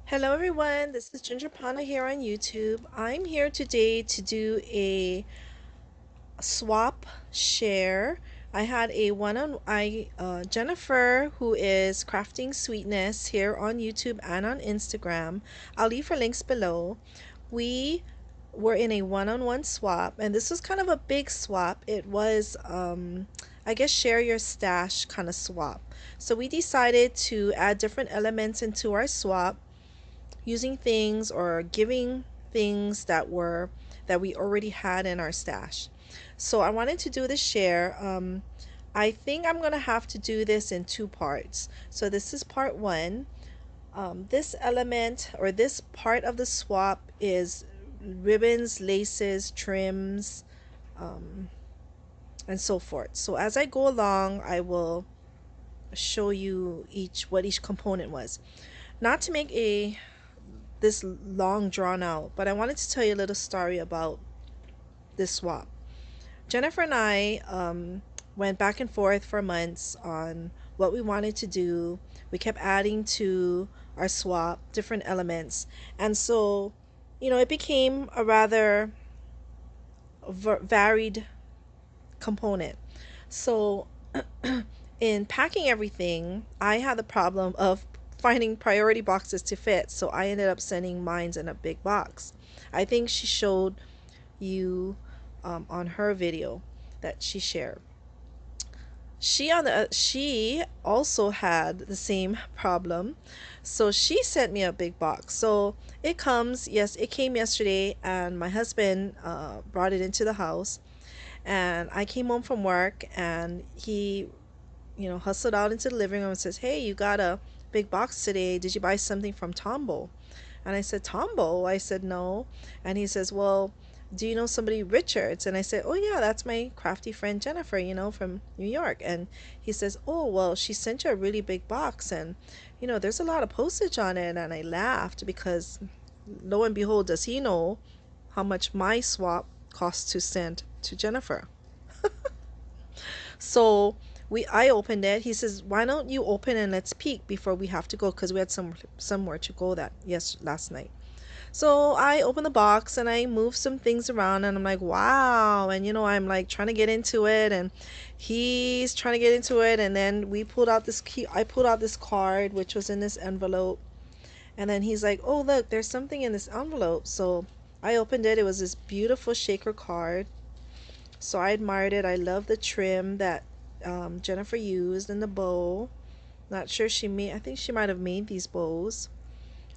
Hello everyone, this is Ginger Panda here on YouTube. I'm here today to do a swap share. I had a one on Jennifer, who is Crafting Sweetness, here on YouTube and on Instagram. I'll leave her links below. We were in a one-on-one swap, and this was kind of a big swap. It was I guess share your stash kind of swap. So we decided to add different elements into our swap using things or giving things that we already had in our stash. So I wanted to do the share. I think I'm gonna have to do this in two parts. So this is part one. This element or this part of the swap is ribbons, laces, trims, um, and so forth. So as I go along, I will show you each component was. Not to make a this long drawn out, but I wanted to tell you a little story about this swap. Jennifer and I went back and forth for months on what we wanted to do. We kept adding to our swap different elements, and so it became a rather varied component. So in packing everything, I had the problem of finding priority boxes to fit, so I ended up sending mines in a big box. I think she showed you on her video that she shared. She also had the same problem, so she sent me a big box. So it comes, yes, it came yesterday, and my husband brought it into the house, and I came home from work, and he hustled out into the living room and says, "Hey, you got a big box today. Did you buy something from Tombow?" And I said, "Tombow?" I said, "No." And he says, "Well, do you know somebody Richards?" And I said, "Oh yeah, that's my crafty friend Jennifer, from New York." And he says, "Oh, well, she sent you a really big box, and there's a lot of postage on it." And I laughed because lo and behold, does he know how much my swap costs to send to Jennifer? So I opened it. He says, "Why don't you open and let's peek before we have to go?" Because we had somewhere to go last night. So I opened the box and I moved some things around, and I'm like, wow. And I'm like trying to get into it, and he's trying to get into it. And then we pulled out this key. I pulled out this card, which was in this envelope. And then he's like, "Oh, look, there's something in this envelope." So I opened it. It was this beautiful shaker card. So I admired it. I love the trim that Jennifer used in the bow. Not sure she made, I think she might have made these bows.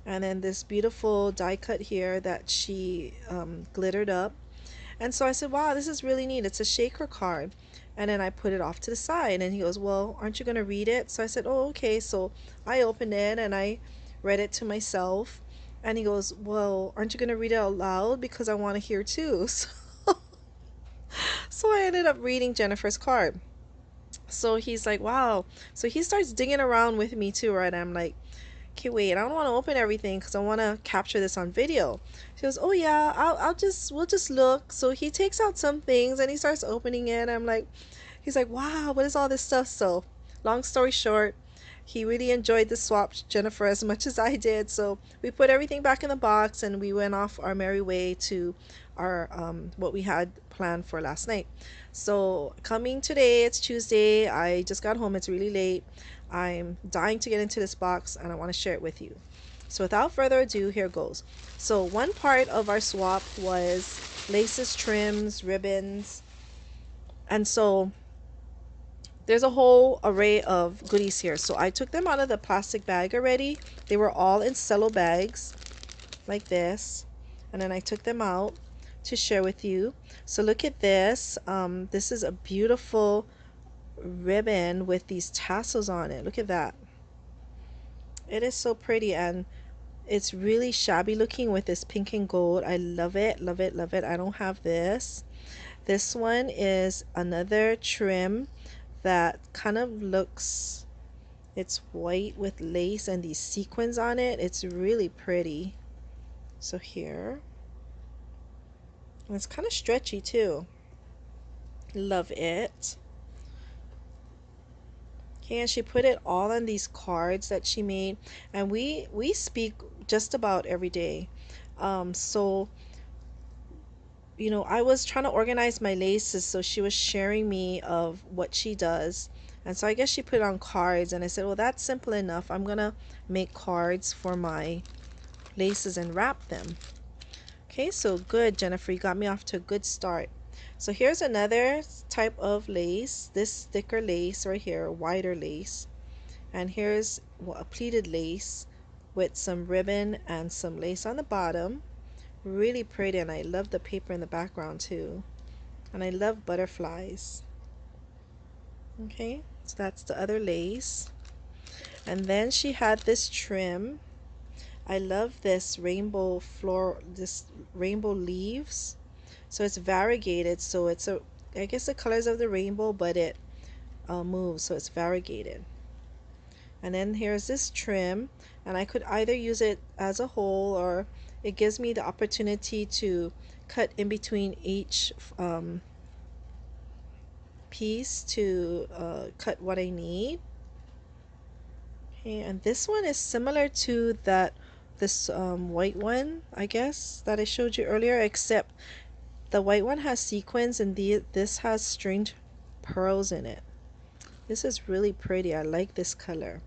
And then this beautiful die cut here that she glittered up. And so I said, "Wow, this is really neat. It's a shaker card." And then I put it off to the side. And he goes, "Well, aren't you going to read it?" So I said, "Oh, okay." So I opened it and I read it to myself. And he goes, "Well, aren't you going to read it out loud? Because I want to hear too." So I ended up reading Jennifer's card. So he's like, "Wow." So he starts digging around with me too, right? I'm like, "Okay, wait, I don't want to open everything because I want to capture this on video." She goes, "Oh yeah, we'll just look." So he takes out some things and he starts opening it. I'm like, he's like, "Wow, what is all this stuff?" So long story short, he really enjoyed the swap, Jennifer, as much as I did. So we put everything back in the box and we went off our merry way to our what we had planned for last night. So coming today, it's Tuesday. I just got home. It's really late. I'm dying to get into this box and I want to share it with you. So without further ado, here goes. So one part of our swap was laces, trims, ribbons, and so there's a whole array of goodies here. So I took them out of the plastic bag already. They were all in cello bags like this. And then I took them out to share with you. So look at this. This is a beautiful ribbon with these tassels on it. Look at that. It is so pretty, and it's really shabby looking with this pink and gold. I love it, love it, love it. I don't have this. This one is another trim that kind of looks, it's white with lace and these sequins on it. It's really pretty. So here, and it's kind of stretchy too. Love it. Okay, and she put it all on these cards that she made, and we speak just about every day. So you know, I was trying to organize my laces, so she was sharing me of what she does. And so I guess she put it on cards, and I said, well, that's simple enough. I'm gonna make cards for my laces and wrap them. Okay, so good, Jennifer. You got me off to a good start. So here's another type of lace. This thicker lace right here, wider lace. And here's a pleated lace with some ribbon and some lace on the bottom. Really pretty, and I love the paper in the background too. And I love butterflies. Okay, so that's the other lace. And then she had this trim. I love this rainbow floor, this rainbow leaves. So it's variegated, so it's a, I guess the colors of the rainbow, but it moves, so it's variegated. And then here's this trim, and I could either use it as a whole, or it gives me the opportunity to cut in between each piece to cut what I need. Okay, and this one is similar to that this white one, I guess, that I showed you earlier, except the white one has sequins and this has stringed pearls in it. This is really pretty. I like this color.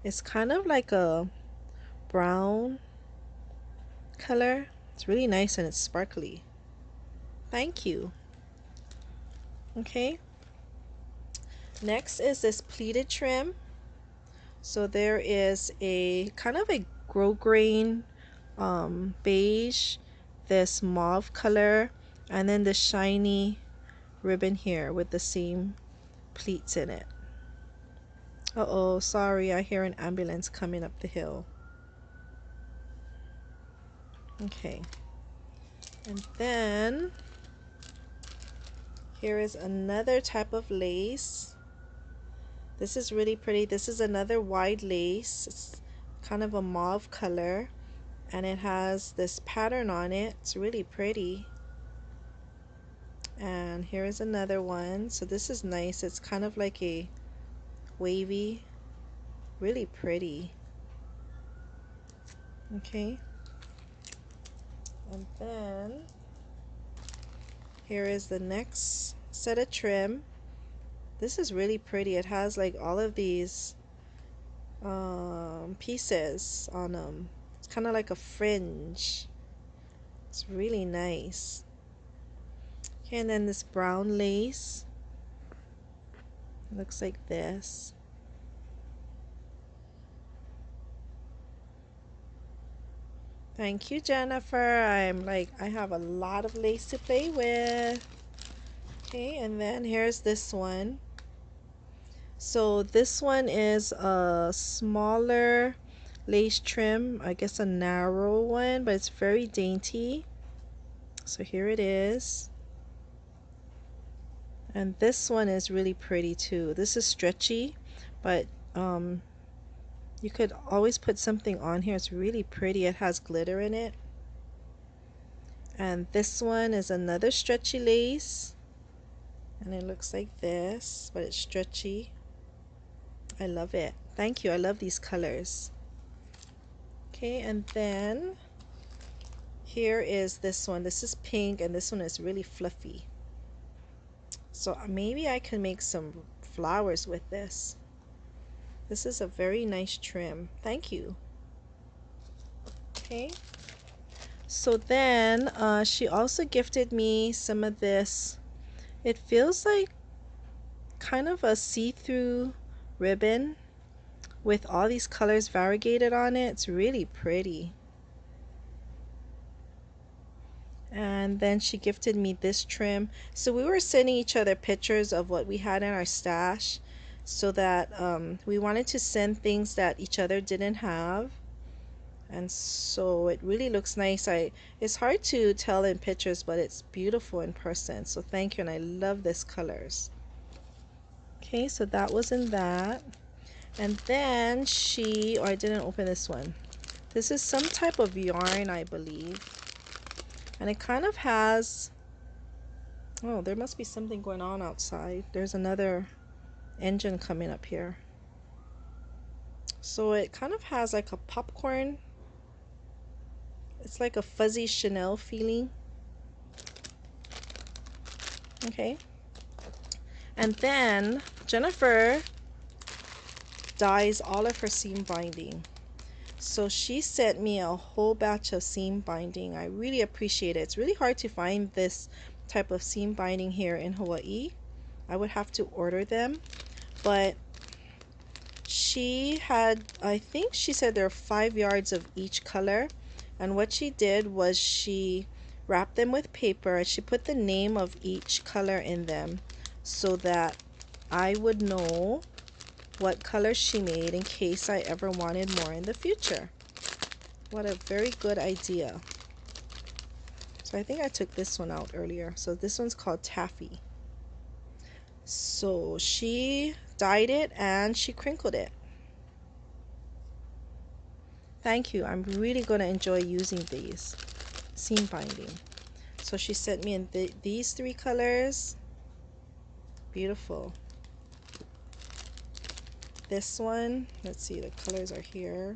It's kind of like a brown color. It's really nice and it's sparkly. Thank you. Okay. Next is this pleated trim. So there is a kind of a grosgrain beige, this mauve color, and then the shiny ribbon here with the same pleats in it. Uh-oh, sorry, I hear an ambulance coming up the hill. Okay. And then here is another type of lace. This is really pretty. This is another wide lace. It's kind of a mauve color, and it has this pattern on it. It's really pretty. And here is another one. So this is nice. It's kind of like a wavy, really pretty. Okay. And then here is the next set of trim. This is really pretty. It has like all of these pieces on them. It's kind of like a fringe. It's really nice. Okay, and then this brown lace. It looks like this. Thank you, Jennifer. I have a lot of lace to play with. Okay, and then here's this one. So this one is a smaller lace trim, I guess a narrow one, but it's very dainty. So here it is. And this one is really pretty too. This is stretchy, but you could always put something on here. It's really pretty. It has glitter in it. And this one is another stretchy lace. And it looks like this, but it's stretchy. I love it. Thank you. I love these colors. Okay, and then here is this one. This is pink, and this one is really fluffy. So maybe I can make some flowers with this. This is a very nice trim. Thank you. Okay. So then she also gifted me some of this. It feels like kind of a see-through ribbon with all these colors variegated on it. It's really pretty. And then she gifted me this trim. So we were sending each other pictures of what we had in our stash, so that we wanted to send things that each other didn't have. And so it really looks nice. It's hard to tell in pictures, but it's beautiful in person. So thank you, and I love this colors. Okay, so that was in that. And then I didn't open this one. This is some type of yarn, I believe. And it kind of has, oh, there must be something going on outside. There's another engine coming up here. So it kind of has like a popcorn, it's like a fuzzy Chanel feeling. Okay, and then Jennifer dyes all of her seam binding. So she sent me a whole batch of seam binding. I really appreciate it. It's really hard to find this type of seam binding here in Hawaii. I would have to order them, but she had, I think she said there are 5 yards of each color, and what she did was she wrapped them with paper and she put the name of each color in them so that I would know what color she made in case I ever wanted more in the future. What a very good idea. So I think I took this one out earlier. So this one's called Taffy. So she dyed it and she crinkled it. Thank you. I'm really going to enjoy using these seam binding. So she sent me in these 3 colors. Beautiful. This one, let's see, the colors are here.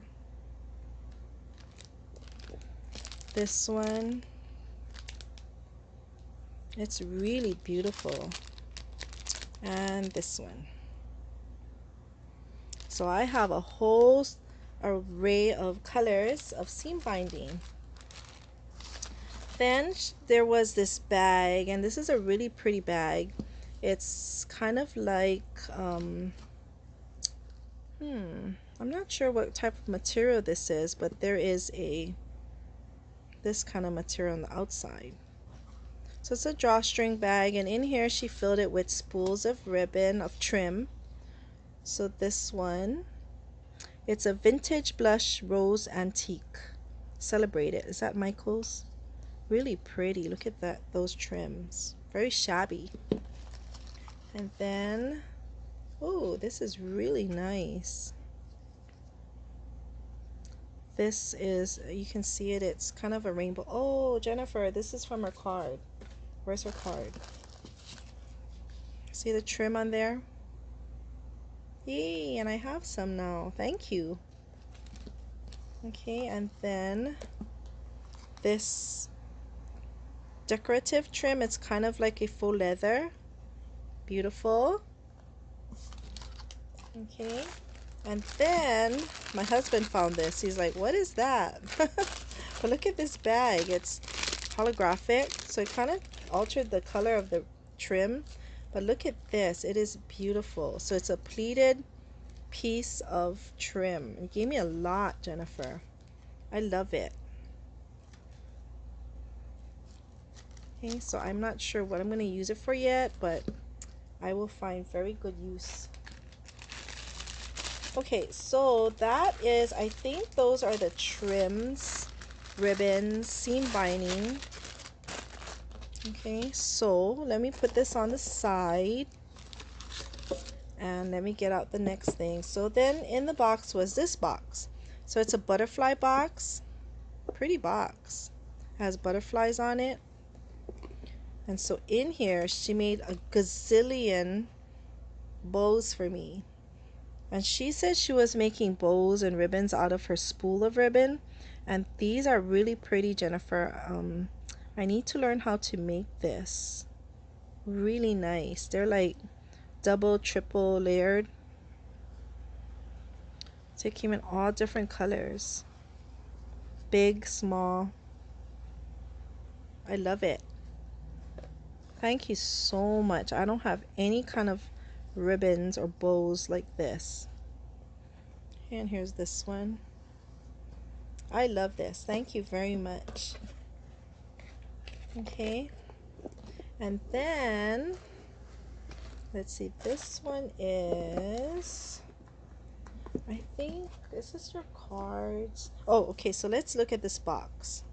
This one, it's really beautiful. And this one. So I have a whole array of colors of seam binding. Then there was this bag, and this is a really pretty bag. It's kind of like I'm not sure what type of material this is, but there is this kind of material on the outside. So it's a drawstring bag, and in here she filled it with spools of ribbon of trim. So this one, it's a vintage blush rose antique. Celebrate it. Is that Michael's? Really pretty. Look at that, those trims. Very shabby. And then, oh, this is really nice. This is, you can see it, it's kind of a rainbow. Oh, Jennifer, this is from her card. Where's her card? See the trim on there? Yay, and I have some now. Thank you. Okay, and then this decorative trim, it's kind of like a faux leather. Beautiful. Okay, and then my husband found this. He's like, what is that? But look at this bag. It's holographic, so it kind of altered the color of the trim. But look at this. It is beautiful. So it's a pleated piece of trim. You gave me a lot, Jennifer. I love it. Okay, so I'm not sure what I'm going to use it for yet, but I will find very good use. Okay, so that is, I think those are the trims, ribbons, seam binding. Okay, so let me put this on the side and let me get out the next thing. So then in the box was this box. So it's a butterfly box. Pretty box. Has butterflies on it. And so in here she made a gazillion bows for me. And she said she was making bows and ribbons out of her spool of ribbon. And these are really pretty, Jennifer. I need to learn how to make this. Really nice. They're like double, triple layered. So it came in all different colors. Big, small. I love it. Thank you so much. I don't have any kind of ribbons or bows like this. And here's this one. I love this. Thank you very much. Okay. And then, let's see, this one is, I think, is this your cards? Oh, okay, so let's look at this box.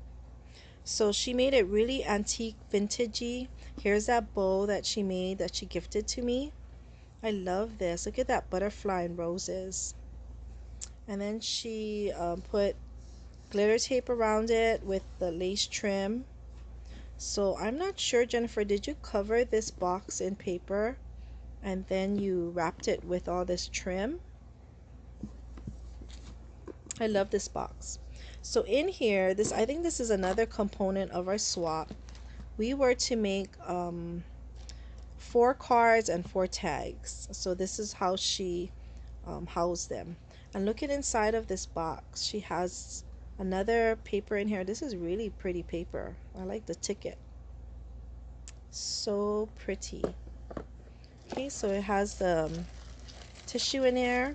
So she made it really antique, vintagey. Here's that bow that she made, that she gifted to me. I love this. Look at that butterfly and roses. And then she put glitter tape around it with the lace trim. So I'm not sure, Jennifer, did you cover this box in paper and then you wrapped it with all this trim? I love this box. So in here, this, I think this is another component of our swap. We were to make 4 cards and 4 tags. So this is how she housed them. And look at inside of this box. She has another paper in here. This is really pretty paper. I like the ticket. So pretty. Okay, so it has the tissue in there.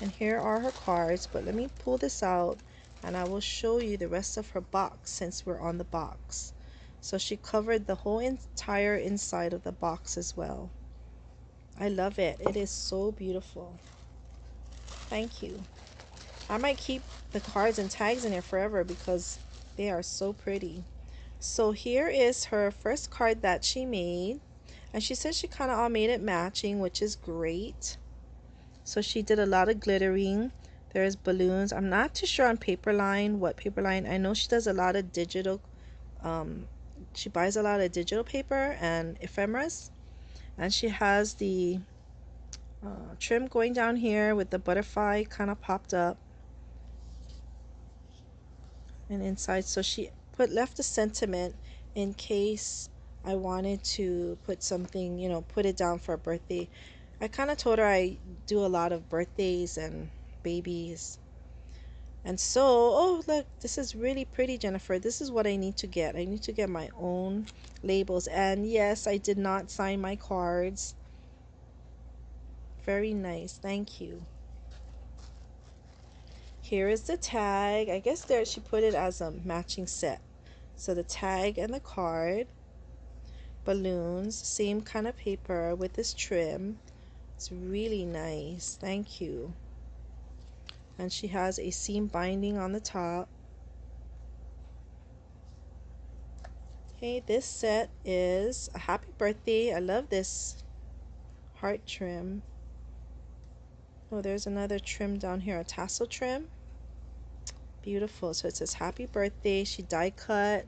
And here are her cards. But let me pull this out and I will show you the rest of her box since we're on the box. So she covered the whole entire inside of the box as well. I love it. It is so beautiful. Thank you. I might keep the cards and tags in here forever because they are so pretty. So here is her first card that she made. And she said she kind of all made it matching, which is great. So she did a lot of glittering. There's balloons. I'm not too sure on Paperline, what Paperline. I know she does a lot of digital. She buys a lot of digital paper and ephemeras. And she has the trim going down here with the butterfly kind of popped up. And inside, so she left a sentiment in case I wanted to put something, you know, put it down for a birthday. I kind of told her I do a lot of birthdays and babies. And so, oh look, this is really pretty, Jennifer. This is what I need to get. I need to get my own labels. And yes, I did not sign my cards. Very nice. Thank you. Here is the tag. I guess there she put it as a matching set. So the tag and the card, balloons, same kind of paper with this trim. It's really nice. Thank you. And she has a seam binding on the top. Okay, this set is a happy birthday. I love this heart trim. Oh, there's another trim down here, a tassel trim. Beautiful. So it says happy birthday. She die cut.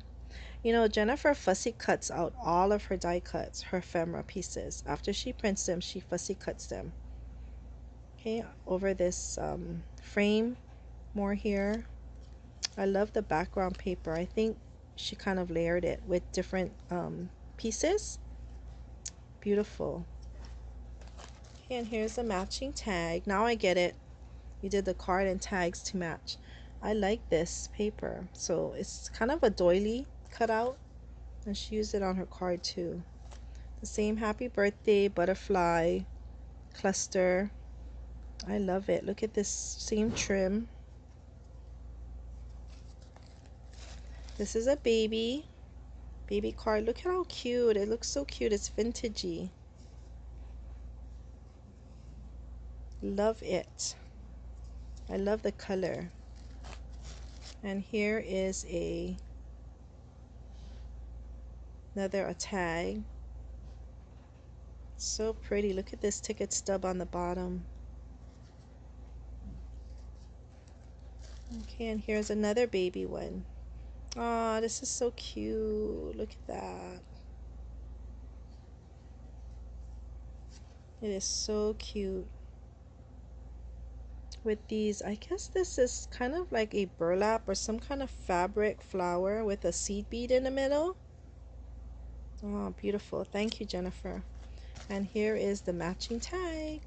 You know, Jennifer fussy cuts out all of her die cuts, her ephemera pieces. After she prints them, she fussy cuts them. Okay, over this frame, more here. I love the background paper. I think she kind of layered it with different pieces. Beautiful. Okay, and here's the matching tag. Now I get it. You did the card and tags to match. I like this paper. So it's kind of a doily cutout. And she used it on her card too. The same happy birthday butterfly cluster. I love it. Look at this same trim. This is a baby card. Look at how cute. It looks so cute. It's vintagey. Love it. I love the color. And here is another tag. So pretty. Look at this ticket stub on the bottom. Okay, and here's another baby one. Oh, this is so cute. Look at that. It is so cute. With these, I guess this is kind of like a burlap or some kind of fabric flower with a seed bead in the middle. Oh, beautiful. Thank you, Jennifer. And here is the matching tag.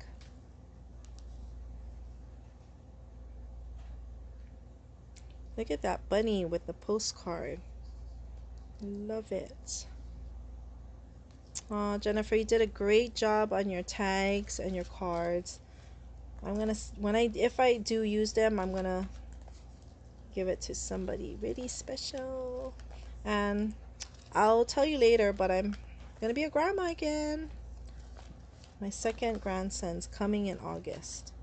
Look at that bunny with the postcard. Love it. Oh, Jennifer, you did a great job on your tags and your cards. I'm gonna, if I do use them, I'm gonna give it to somebody really special. And I'll tell you later, but I'm gonna be a grandma again. My second grandson's coming in August.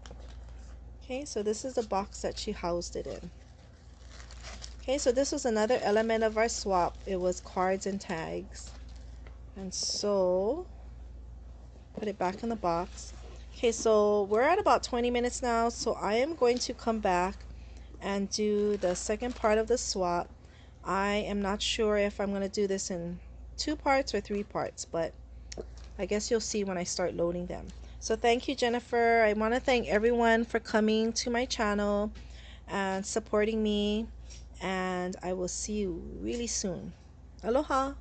Okay, so this is the box that she housed it in. Okay, so this was another element of our swap. It was cards and tags. And so, put it back in the box. Okay, so we're at about 20 minutes now, so I am going to come back and do the second part of the swap. I am not sure if I'm going to do this in 2 parts or 3 parts, but I guess you'll see when I start loading them. So thank you, Jennifer. I want to thank everyone for coming to my channel. and supporting me. And I will see you really soon. Aloha.